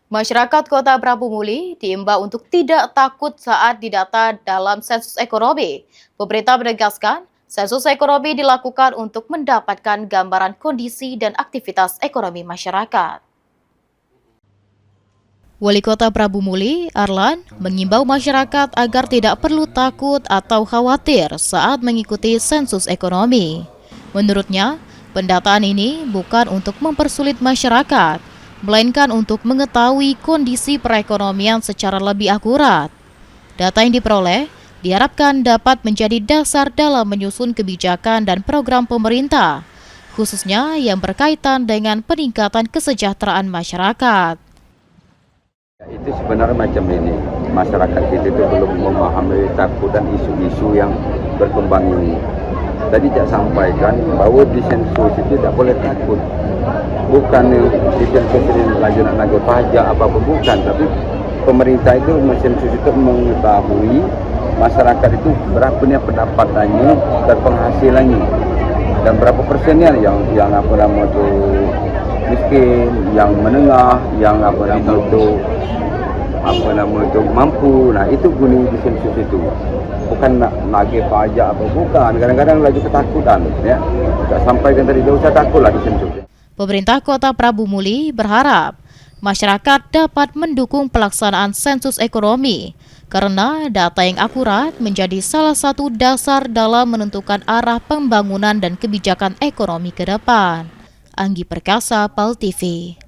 Masyarakat Kota Prabu Muli diimbau untuk tidak takut saat didata dalam sensus ekonomi. Pemerintah menegaskan, sensus ekonomi dilakukan untuk mendapatkan gambaran kondisi dan aktivitas ekonomi masyarakat. Wali Kota Prabu Muli, Arlan, mengimbau masyarakat agar tidak perlu takut atau khawatir saat mengikuti sensus ekonomi. Menurutnya, pendataan ini bukan untuk mempersulit masyarakat, melainkan untuk mengetahui kondisi perekonomian secara lebih akurat. Data yang diperoleh diharapkan dapat menjadi dasar dalam menyusun kebijakan dan program pemerintah, khususnya yang berkaitan dengan peningkatan kesejahteraan masyarakat. Itu sebenarnya macam ini, masyarakat kita itu belum memahami takut dan isu-isu yang berkembang ini. Tadi saya sampaikan bahwa di sensus itu tidak boleh takut. Bukan di sensus ini lagi nak nagih pajak apa-apa, bukan. Tapi pemerintah itu sensus itu mengetahui masyarakat itu berapa nih pendapatannya dan penghasilannya. Dan berapa persennya yang apa nama itu miskin, yang menengah, yang apa nama itu mampu. Nah itu guna di sensus itu, bukan nak nagih pajak apa, bukan. Kadang-kadang lagi ketakutan, ya. Tak sampaikan tadi, tidak usah takutlah di sensus. Pemerintah Kota Prabu Muli berharap masyarakat dapat mendukung pelaksanaan sensus ekonomi karena data yang akurat menjadi salah satu dasar dalam menentukan arah pembangunan dan kebijakan ekonomi ke depan. Anggi Perkasa, PAL TV.